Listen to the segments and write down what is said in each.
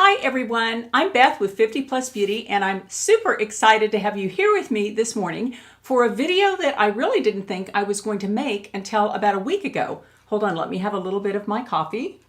Hi everyone, I'm Beth with 50 Plus Beauty and I'm super excited to have you here with me this morning for a video that I really didn't think I was going to make until about a week ago. Hold on, let me have a little bit of my coffee.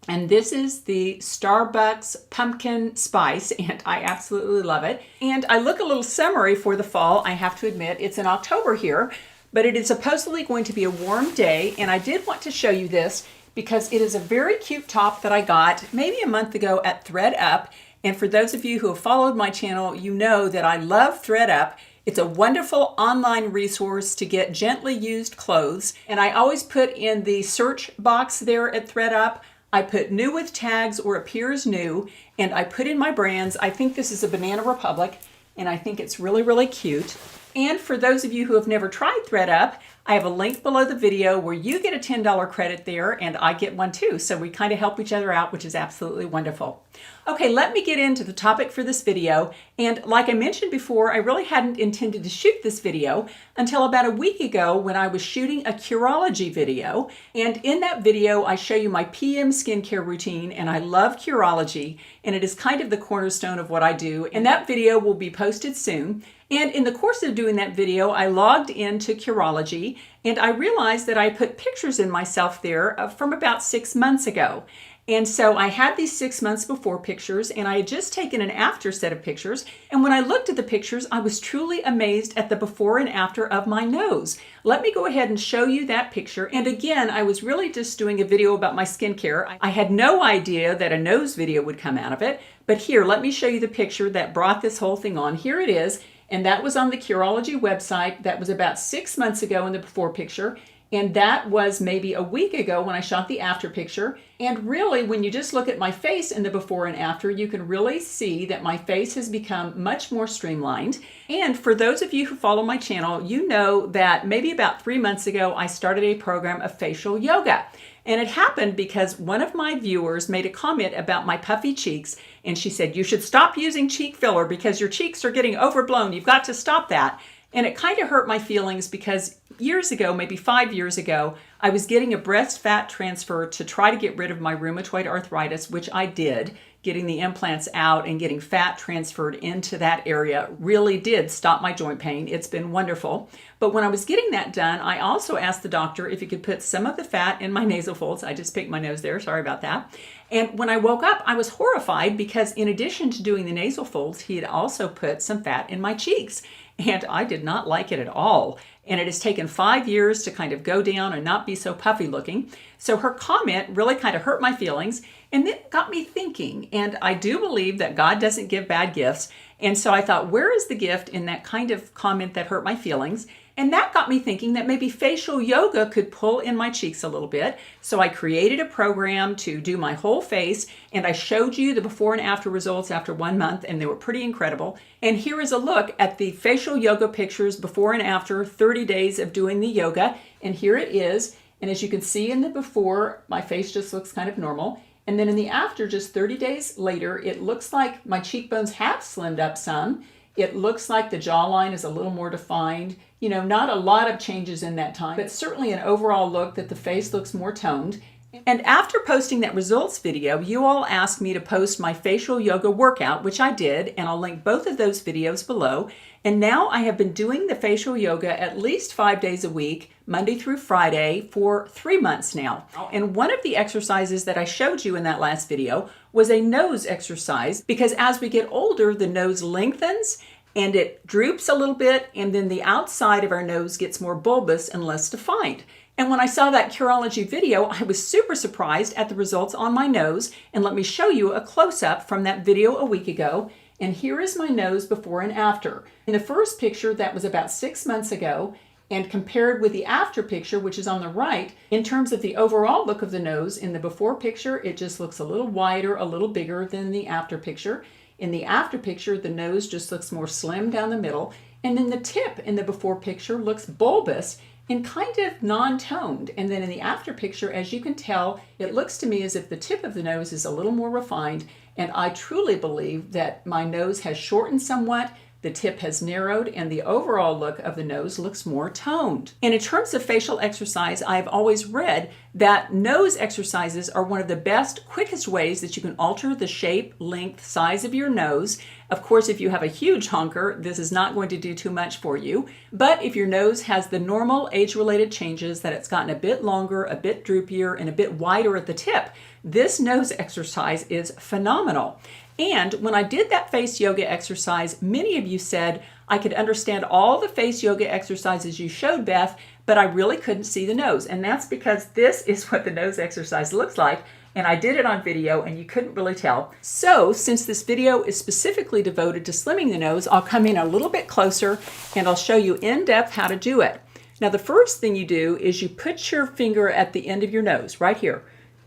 And this is the Starbucks pumpkin spice and I absolutely love it. And I look a little summery for the fall, I have to admit. It's in October here, but it is supposedly going to be a warm day and I did want to show you this because it is a very cute top that I got maybe a month ago at thredUP. And for those of you who have followed my channel, you know that I love thredUP. It's a wonderful online resource to get gently used clothes. And I always put in the search box there at thredUP, I put new with tags or appears new, and I put in my brands. I think this is a Banana Republic, and I think it's really, really cute. And for those of you who have never tried thredUP, I have a link below the video where you get a $10 credit there and I get one too. So we kind of help each other out, which is absolutely wonderful. Okay, let me get into the topic for this video. And like I mentioned before, I really hadn't intended to shoot this video until about a week ago when I was shooting a Curology video. And in that video, I show you my PM skincare routine, and I love Curology, and it is kind of the cornerstone of what I do. And that video will be posted soon. And in the course of doing that video, I logged into Curology and I realized that I put pictures in myself there from about 6 months ago. And so I had these 6 months before pictures and I had just taken an after set of pictures. And when I looked at the pictures, I was truly amazed at the before and after of my nose. Let me go ahead and show you that picture. And again, I was really just doing a video about my skincare. I had no idea that a nose video would come out of it. But here, let me show you the picture that brought this whole thing on. Here it is. And that was on the Curology website. That was about 6 months ago in the before picture. And that was maybe a week ago when I shot the after picture. And really, when you just look at my face in the before and after, you can really see that my face has become much more streamlined. And for those of you who follow my channel, you know that maybe about 3 months ago, I started a program of facial yoga. And it happened because one of my viewers made a comment about my puffy cheeks. And she said, you should stop using cheek filler because your cheeks are getting overblown. You've got to stop that. And it kind of hurt my feelings because years ago, maybe 5 years ago, I was getting a breast fat transfer to try to get rid of my rheumatoid arthritis, which I did. Getting the implants out and getting fat transferred into that area really did stop my joint pain. It's been wonderful. But when I was getting that done, I also asked the doctor if he could put some of the fat in my nasal folds. I just picked my nose there, sorry about that. And when I woke up, I was horrified because in addition to doing the nasal folds, he had also put some fat in my cheeks. And I did not like it at all. And it has taken 5 years to kind of go down and not be so puffy looking. So her comment really kind of hurt my feelings and then got me thinking. And I do believe that God doesn't give bad gifts. And so I thought, where is the gift in that kind of comment that hurt my feelings? And that got me thinking that maybe facial yoga could pull in my cheeks a little bit. So I created a program to do my whole face, and I showed you the before and after results after 1 month, and they were pretty incredible. And here is a look at the facial yoga pictures before and after 30 days of doing the yoga. And here it is. And as you can see in the before, my face just looks kind of normal. And then in the after, just 30 days later, it looks like my cheekbones have slimmed up some. It looks like the jawline is a little more defined. You know, not a lot of changes in that time, but certainly an overall look that the face looks more toned. And after posting that results video, you all asked me to post my facial yoga workout, which I did, and I'll link both of those videos below. And now I have been doing the facial yoga at least 5 days a week, Monday through Friday, for 3 months now. And one of the exercises that I showed you in that last video was a nose exercise, because as we get older, the nose lengthens and it droops a little bit, and then the outside of our nose gets more bulbous and less defined. And when I saw that Curology video, I was super surprised at the results on my nose. And let me show you a close-up from that video a week ago. And here is my nose before and after. In the first picture, that was about 6 months ago, and compared with the after picture, which is on the right, in terms of the overall look of the nose, in the before picture, it just looks a little wider, a little bigger than the after picture. In the after picture, the nose just looks more slim down the middle. And then the tip in the before picture looks bulbous and kind of non-toned. And then in the after picture, as you can tell, it looks to me as if the tip of the nose is a little more refined. And I truly believe that my nose has shortened somewhat, The tip has narrowed and the overall look of the nose looks more toned. And in terms of facial exercise, I've always read that nose exercises are one of the best, quickest ways that you can alter the shape, length, size of your nose. Of course, if you have a huge honker, this is not going to do too much for you. But if your nose has the normal age-related changes, that it's gotten a bit longer, a bit droopier, and a bit wider at the tip, this nose exercise is phenomenal. And when I did that face yoga exercise, many of you said, I could understand all the face yoga exercises you showed, Beth, but I really couldn't see the nose. And that's because this is what the nose exercise looks like. And I did it on video and you couldn't really tell. So since this video is specifically devoted to slimming the nose, I'll come in a little bit closer and I'll show you in depth how to do it. Now, the first thing you do is you put your finger at the end of your nose right here.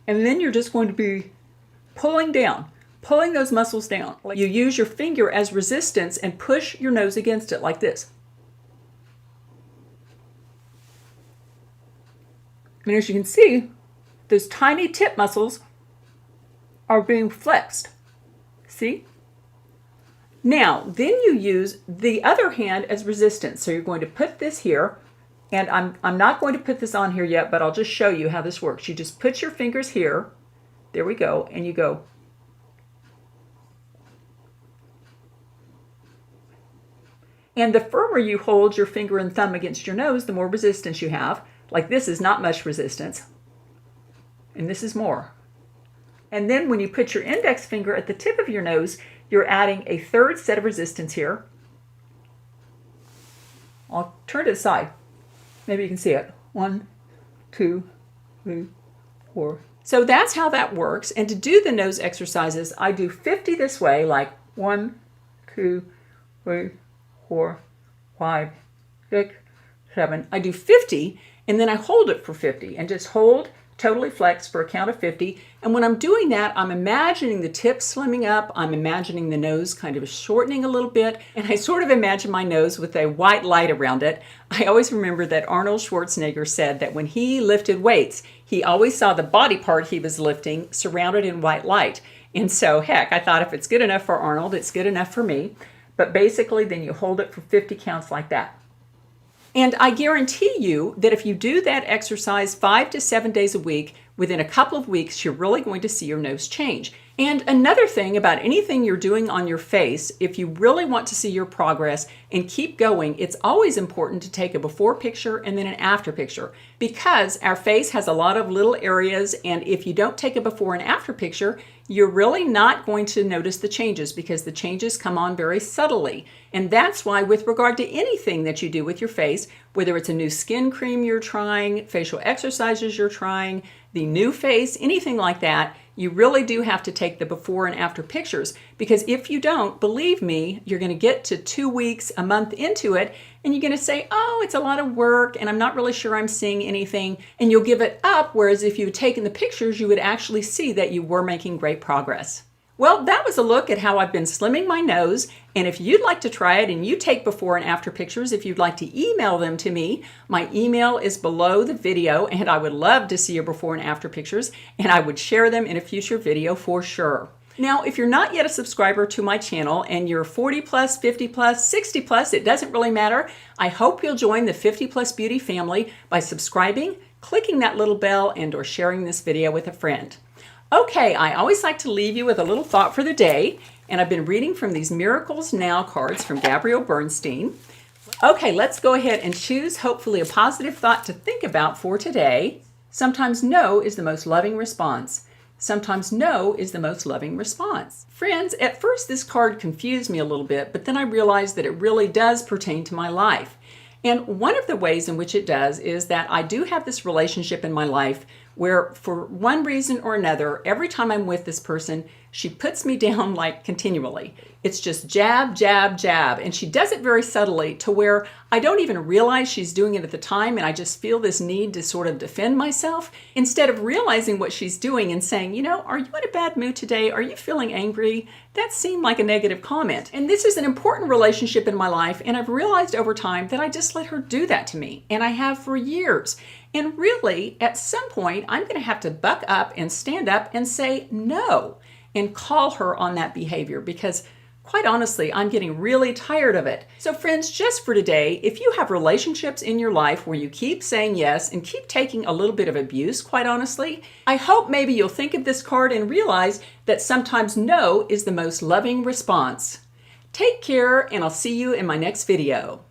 And then you're just going to be pulling down. Pulling those muscles down. You use your finger as resistance and push your nose against it like this. And as you can see, those tiny tip muscles are being flexed. See? Now, then you use the other hand as resistance. So you're going to put this here, and I'm not going to put this on here yet, but I'll just show you how this works. You just put your fingers here. There we go. And you go. And the firmer you hold your finger and thumb against your nose, the more resistance you have. Like this is not much resistance. And this is more. And then when you put your index finger at the tip of your nose, you're adding a third set of resistance here. I'll turn to the side. Maybe you can see it. 1, 2, 3, 4. So that's how that works. And to do the nose exercises, I do 50 this way, like 1, 2, 3, 4, 5, 6, 7. I do 50 and then I hold it for 50 and just hold, totally flex for a count of 50. And when I'm doing that, I'm imagining the tip slimming up. I'm imagining the nose kind of shortening a little bit. And I sort of imagine my nose with a white light around it. I always remember that Arnold Schwarzenegger said that when he lifted weights, he always saw the body part he was lifting surrounded in white light. And so, heck, I thought if it's good enough for Arnold, it's good enough for me. But basically, then you hold it for 50 counts like that. And I guarantee you that if you do that exercise 5 to 7 days a week, within a couple of weeks, you're really going to see your nose change. And another thing about anything you're doing on your face, if you really want to see your progress and keep going, it's always important to take a before picture and then an after picture, because our face has a lot of little areas, and if you don't take a before and after picture, you're really not going to notice the changes because the changes come on very subtly. And that's why with regard to anything that you do with your face, whether it's a new skin cream you're trying, facial exercises you're trying, the new face, anything like that, you really do have to take the before and after pictures, because if you don't, believe me, you're going to get to 2 weeks, a month into it, and you're going to say, oh, it's a lot of work and I'm not really sure I'm seeing anything, and you'll give it up, whereas if you had taken the pictures, you would actually see that you were making great progress. Well, that was a look at how I've been slimming my nose, and if you'd like to try it and you take before and after pictures, if you'd like to email them to me, my email is below the video, and I would love to see your before and after pictures, and I would share them in a future video for sure. Now, if you're not yet a subscriber to my channel and you're 40 plus, 50 plus, 60 plus, it doesn't really matter. I hope you'll join the 50 Plus Beauty family by subscribing, clicking that little bell, and or sharing this video with a friend. Okay, I always like to leave you with a little thought for the day, and I've been reading from these Miracles Now cards from Gabrielle Bernstein. Okay, let's go ahead and choose hopefully a positive thought to think about for today. Sometimes no is the most loving response. Sometimes no is the most loving response. Friends, at first this card confused me a little bit, but then I realized that it really does pertain to my life. And one of the ways in which it does is that I do have this relationship in my life where for one reason or another, every time I'm with this person, she puts me down like continually. It's just jab, jab, jab. And she does it very subtly to where I don't even realize she's doing it at the time. And I just feel this need to sort of defend myself instead of realizing what she's doing and saying, you know, are you in a bad mood today? Are you feeling angry? That seemed like a negative comment. And this is an important relationship in my life. And I've realized over time that I just let her do that to me. And I have for years. And really, at some point, I'm going to have to buck up and stand up and say no and call her on that behavior, because Quite honestly, I'm getting really tired of it. So friends, just for today, if you have relationships in your life where you keep saying yes and keep taking a little bit of abuse, quite honestly, I hope maybe you'll think of this card and realize that sometimes no is the most loving response. Take care, and I'll see you in my next video.